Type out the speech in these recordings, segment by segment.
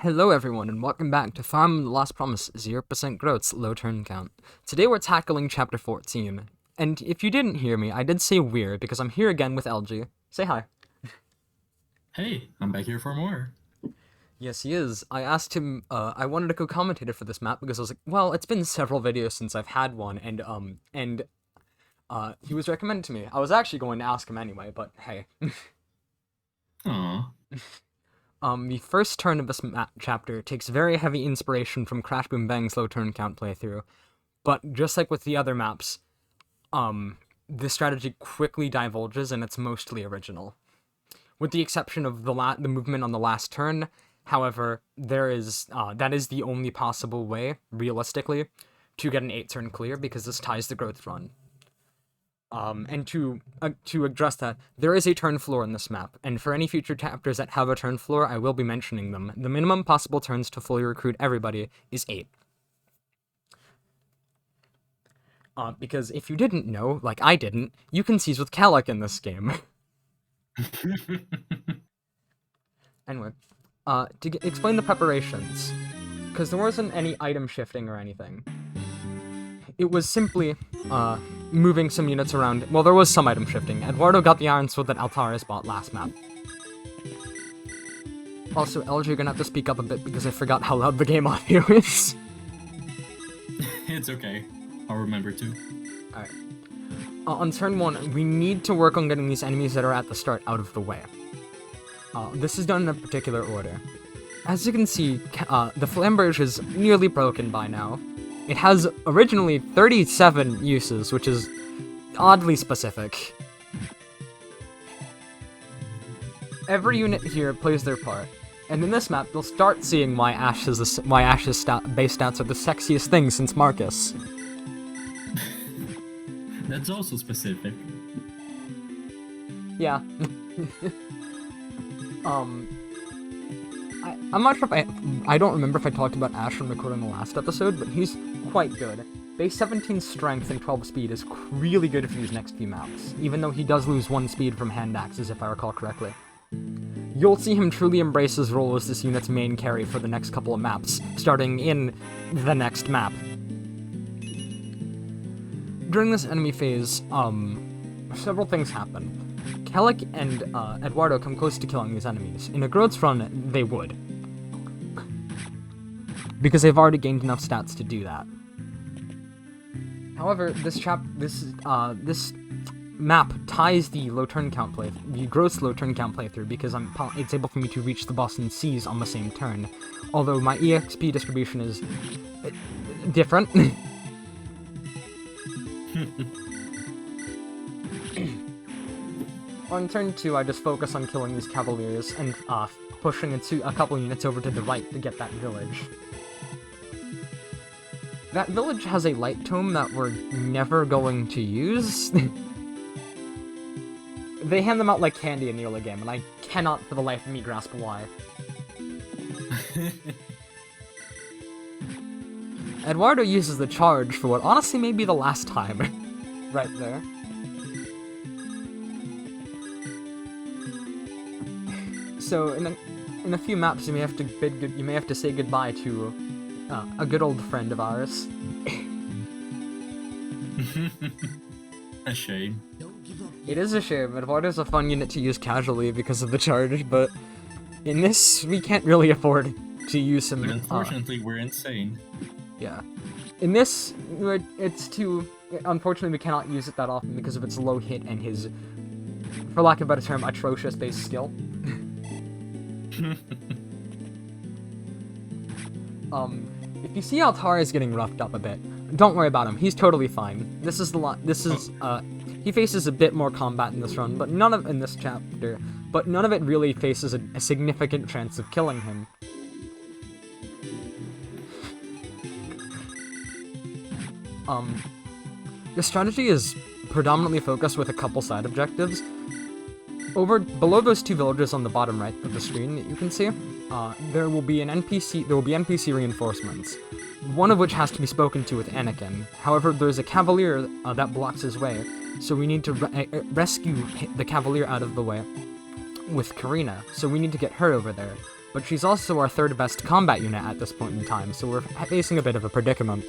Hello everyone, and welcome back to Farm the Lost Promise 0% Growth's Low Turn Count. Today we're tackling Chapter 14, and if you didn't hear me, I did say we're because I'm here again with LG. Say hi. Hey, I'm back here for more. Yes, he is. I asked him, I wanted to co-commentator for this map because I was like, well, it's been several videos since I've had one, and he was recommended to me. I was actually going to ask him anyway, but hey. Aw. The first turn of this chapter takes very heavy inspiration from Crash Boom Bang's Low Turn Count playthrough, but just like with the other maps, this strategy quickly divulges and it's mostly original. With the exception of the movement on the last turn, however, that is the only possible way, realistically, to get an 8-turn clear because this ties the growth run. And to address that, there is a turn floor in this map, and for any future chapters that have a turn floor, I will be mentioning them. The minimum possible turns to fully recruit everybody is 8. Because if you didn't know, like I didn't, you can seize with Calic in this game. Anyway, to explain the preparations, because there wasn't any item shifting or anything. It was simply, moving some units around. Well, there was some item shifting. Eduardo got the iron sword that Altares bought last map. Also, LG, you're gonna have to speak up a bit because I forgot how loud the game audio is. It's okay. I'll remember to. Alright. On turn 1, we need to work on getting these enemies that are at the start out of the way. This is done in a particular order. As you can see, the Flamberge is nearly broken by now. It has originally 37 uses, which is oddly specific. Every unit here plays their part, and in this map, you'll start seeing why Ash's base stats are the sexiest thing since Marcus. That's also specific. Yeah. I'm not sure if I don't remember if I talked about Ash from recording the last episode, but he's quite good. Base 17 strength and 12 speed is really good for these next few maps, even though he does lose 1 speed from hand axes if I recall correctly. You'll see him truly embrace his role as this unit's main carry for the next couple of maps, starting in the next map. During this enemy phase, several things happen. Kellic and Eduardo come close to killing these enemies. In a growth run, they would. Because they've already gained enough stats to do that. However, this map ties the low turn count the gross low turn count playthrough because it's able for me to reach the boss and seize on the same turn. Although my EXP distribution is different. On turn 2, I just focus on killing these Cavaliers and pushing a couple units over to the right to get that village. That village has a light tome that we're never going to use. They hand them out like candy in the early game, and I cannot for the life of me grasp why. Eduardo uses the charge for what honestly may be the last time. Right there. So in a few maps, you may have to say goodbye to a good old friend of ours. A shame. It is a shame. Eduardo's a fun unit to use casually because of the charge, but in this, we can't really afford to use him. But unfortunately, we're insane. Yeah. In this, unfortunately, we cannot use it that often because of its low hit and his, for lack of a better term, atrocious base skill. If you see Altares getting roughed up a bit, don't worry about him. He's totally fine. He faces a bit more combat in this run, but in this chapter, but none of it really faces a significant chance of killing him. The strategy is predominantly focused with a couple side objectives. Below those 2 villages on the bottom right of the screen that you can see, there will be NPC reinforcements, one of which has to be spoken to with Anakin. However, there's a Cavalier that blocks his way, so we need to rescue the Cavalier out of the way with Karina, so we need to get her over there. but she's also our third best combat unit at this point in time, so we're facing a bit of a predicament.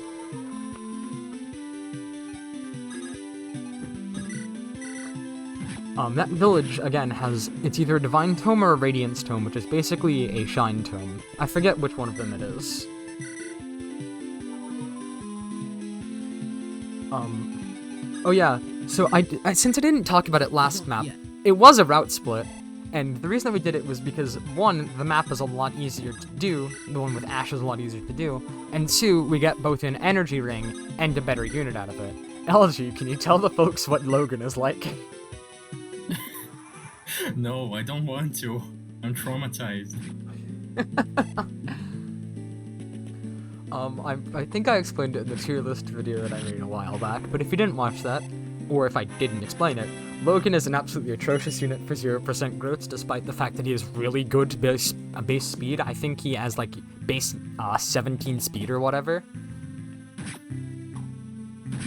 That village, again, has, it's either a Divine Tome or a Radiance Tome, which is basically a Shine Tome. I forget which one of them it is. Oh yeah, so since I didn't talk about it last map, it was a route split, and the reason that we did it was because, one, the map is a lot easier to do, the one with Ash is a lot easier to do, and two, we get both an energy ring and a better unit out of it. LG, can you tell the folks what Logan is like? No, I don't want to. I'm traumatized. I think I explained it in the tier list video that I made a while back, but if you didn't watch that, or if I didn't explain it, Logan is an absolutely atrocious unit for 0% growth, despite the fact that he has really good base speed. I think he has, like, base 17 speed or whatever.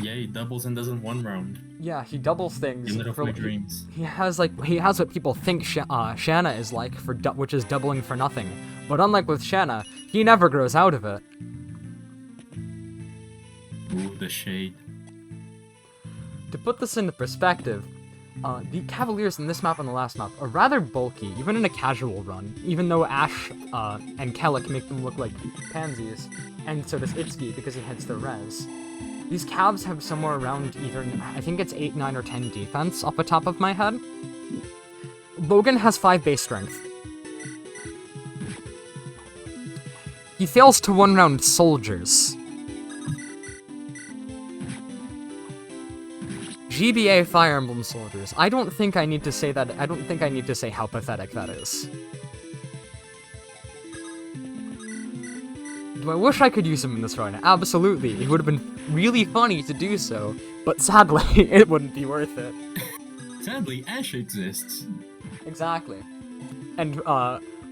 Yeah, he doubles and does in one round. Yeah, he doubles things. Unit of my dreams. He has what people think Shanna is like, which is doubling for nothing. But unlike with Shanna, he never grows out of it. Ooh, the shade. To put this into perspective, the Cavaliers in this map and the last map are rather bulky, even in a casual run, even though Ash and Kellic make them look like pansies, and so does Itsuki because he hits their res. These Cavs have somewhere around either, I think it's 8, 9, or 10 defense off the top of my head. Logan has 5 base strength. He fails to one-round soldiers. GBA Fire Emblem soldiers. I don't think I need to say that. I don't think I need to say how pathetic that is. Do I wish I could use him in this run? Absolutely. It would have been really funny to do so, but sadly, it wouldn't be worth it. Sadly, Ash exists. Exactly. And,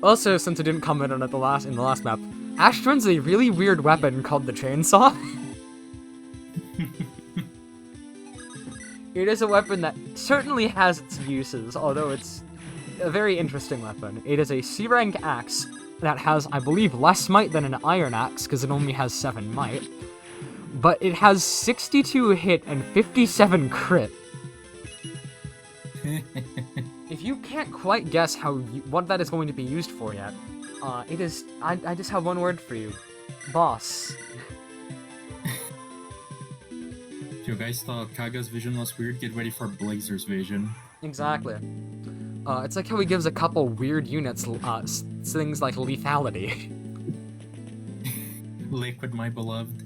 also, since I didn't comment on it in the last map, Ash runs a really weird weapon called the Chainsaw. It is a weapon that certainly has its uses, although it's a very interesting weapon. It is a C-rank axe that has, I believe, less might than an iron axe, because it only has 7 might. But it has 62 hit and 57 crit. If you can't quite guess what that is going to be used for yet, it is, I just have one word for you. Boss. If you guys thought Kaga's vision was weird, get ready for Blazer's vision. Exactly. It's like how he gives a couple weird units things like lethality. Liquid, my beloved.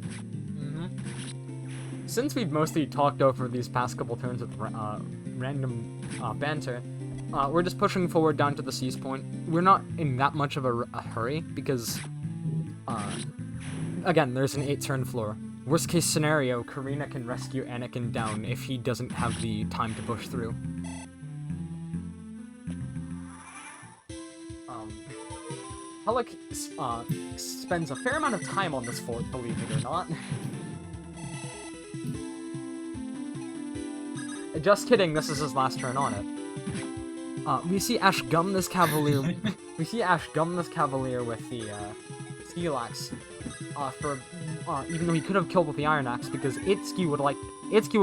Since we've mostly talked over these past couple turns with random banter, we're just pushing forward down to the Seize Point. We're not in that much of a hurry, because, again, there's an 8-turn floor. Worst case scenario, Karina can rescue Anakin down if he doesn't have the time to push through. Kellic spends a fair amount of time on this fort, believe it or not. Just kidding, this is his last turn on it. We see Ash gum this Cavalier. We see Ash gum this Cavalier with the Steel Axe. Even though he could have killed with the Iron Axe, because Itsuki would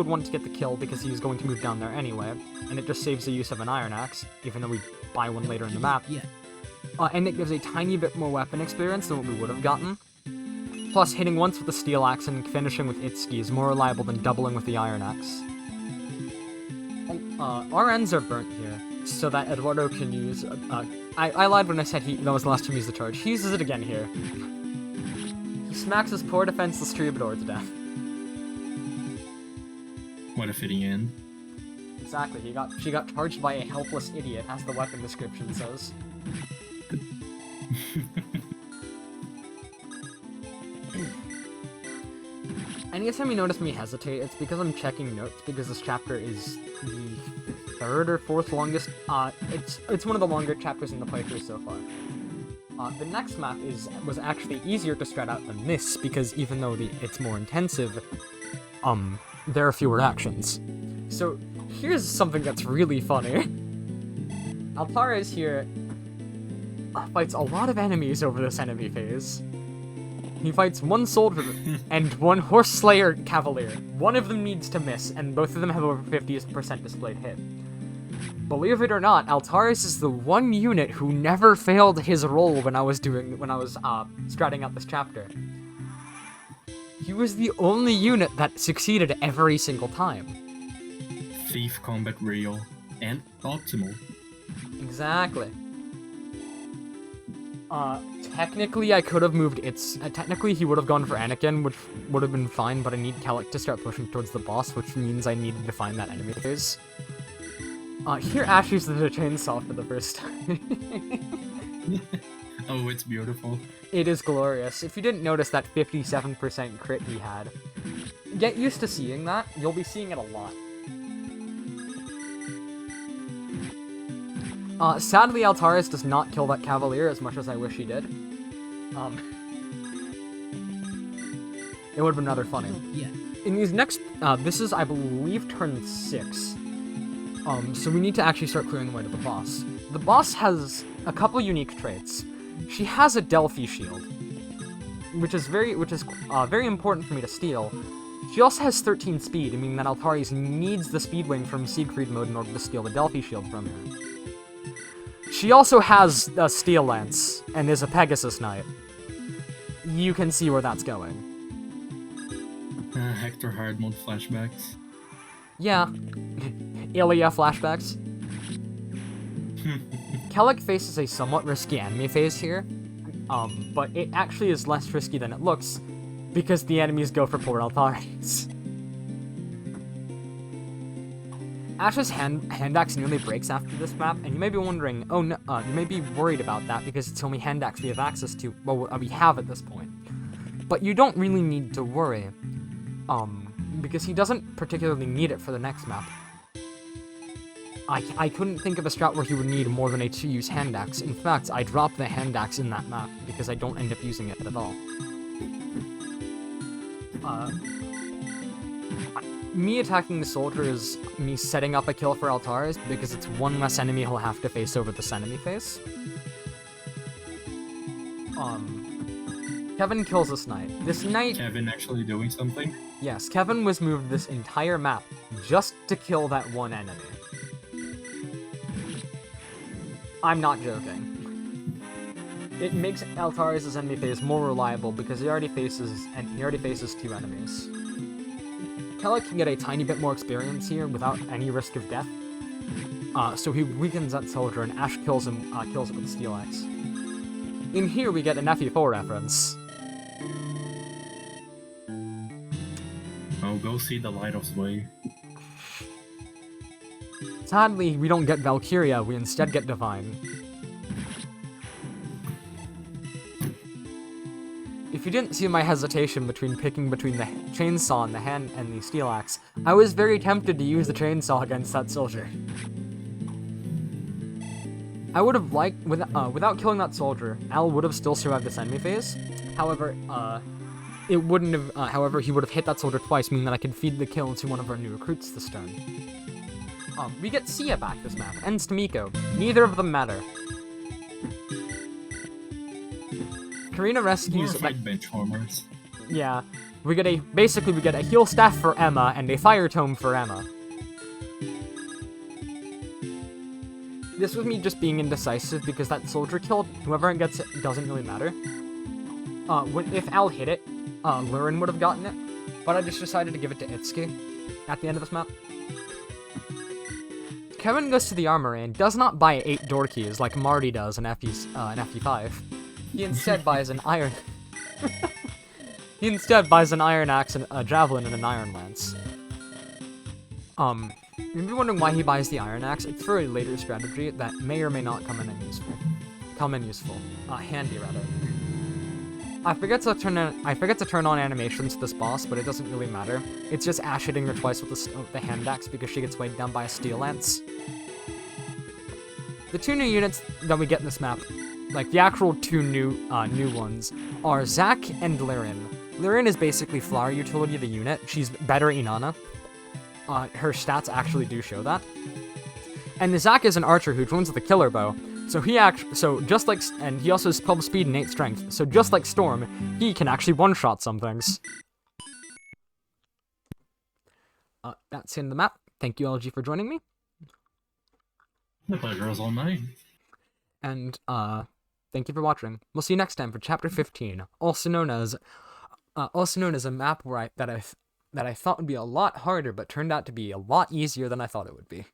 want to get the kill because he was going to move down there anyway, and it just saves the use of an Iron Axe, even though we buy one later in the map. Yeah. And it gives a tiny bit more weapon experience than what we would have gotten. Plus, hitting once with the Steel Axe and finishing with Itsuki is more reliable than doubling with the Iron Axe. Our ends are burnt here, so that Eduardo can use... I lied when I said that was the last time he used the charge. He uses it again here. He smacks his poor defenseless troubadour to death. What a fitting end. Exactly, she got charged by a helpless idiot, as the weapon description says. Anytime you notice me hesitate, it's because I'm checking notes, because this chapter is the 3rd or 4th longest. It's one of the longer chapters in the playthrough so far. The next map was actually easier to strat out than this, because even though it's more intensive, there are fewer actions. So, here's something that's really funny. Altara is here. fights a lot of enemies over this enemy phase. He fights one soldier and one horse slayer cavalier. One of them needs to miss, and both of them have over 50% displayed hit. Believe it or not, Altaris is the one unit who never failed his role when I was stratting out this chapter. He was the only unit that succeeded every single time. Thief combat real and optimal. Exactly. Technically I could have moved technically he would have gone for Anakin, which would have been fine, but I need Kellic to start pushing towards the boss, which means I needed to find that enemy phase. Here Ash uses the chainsaw for the first time. Oh, it's beautiful. It is glorious. If you didn't notice that 57% crit he had, get used to seeing that. You'll be seeing it a lot. Sadly, Altaris does not kill that Cavalier as much as I wish he did. It would have been rather funny. Yeah. In these next, this is, I believe, turn 6. So we need to actually start clearing the way to the boss. The boss has a couple unique traits. She has a Delphi shield, which is very important for me to steal. She also has 13 speed, meaning that Altaris needs the speed wing from Siegfried mode in order to steal the Delphi shield from her. She also has a Steel Lance, and is a Pegasus Knight. You can see where that's going. Hector hard mode flashbacks. Yeah. Ilya flashbacks. Kellic faces a somewhat risky enemy phase here, but it actually is less risky than it looks, because the enemies go for poor Altaris. Ash's hand axe nearly breaks after this map, and you may be wondering, oh no, you may be worried about that because it's the only hand axe we have access to, well, we have at this point. But you don't really need to worry, because he doesn't particularly need it for the next map. I couldn't think of a strat where he would need more than a 2-use hand axe. In fact, I dropped the hand axe in that map because I don't end up using it at all. Me attacking the soldier is me setting up a kill for Altaris because it's one less enemy he'll have to face over this enemy phase. Kevin kills this knight. This knight... Kevin actually doing something? Yes, Kevin was moved this entire map just to kill that one enemy. I'm not joking. It makes Altaris' enemy phase more reliable because he already faces 2 enemies. Kellic can get a tiny bit more experience here without any risk of death. So he weakens that soldier and Ash kills it with a Steel Axe. In here we get an FE4 reference. Oh, go see the light of sway. Sadly, we don't get Valkyria, we instead get Divine. If you didn't see my hesitation between picking between the chainsaw and the hand and the Steel Axe, I was very tempted to use the chainsaw against that soldier. I would have liked, without killing that soldier, Al would have still survived this enemy phase. However, it wouldn't have, however, he would have hit that soldier twice, meaning that I could feed the kill to one of our new recruits this turn. We get Sia back this map, and Stamiko. Neither of them matter. Karina rescues... Glorified bench warmers. Yeah. Basically we get a heal staff for Emma, and a fire tome for Emma. This was me just being indecisive, because that soldier killed whoever gets it doesn't really matter. If Al hit it, Lurin would have gotten it, but I just decided to give it to Itsuki at the end of this map. Kevin goes to the armory and does not buy 8 door keys like Marty does in FE5. He instead buys an iron... He instead buys an iron axe, and a javelin, and an iron lance. You may be wondering why he buys the iron axe. It's for a later strategy that may or may not come in useful. Handy rather. I forget to turn on animations to this boss, but it doesn't really matter. It's just Ash hitting her twice with the hand axe because she gets weighed down by a Steel Lance. The 2 new units that we get in this map, like the actual 2 new ones, are Zac and Lirin. Lirin is basically flower utility of the unit. She's better Inanna. Her stats actually do show that. And Zac is an archer who joins with a killer bow, So just like, and he also has 12 speed and 8 strength. So just like Storm, he can actually one-shot some things. That's the end of the map. Thank you, LG, for joining me. The pleasure was all mine. And thank you for watching. We'll see you next time for Chapter 15, also known as a map that I thought would be a lot harder, but turned out to be a lot easier than I thought it would be.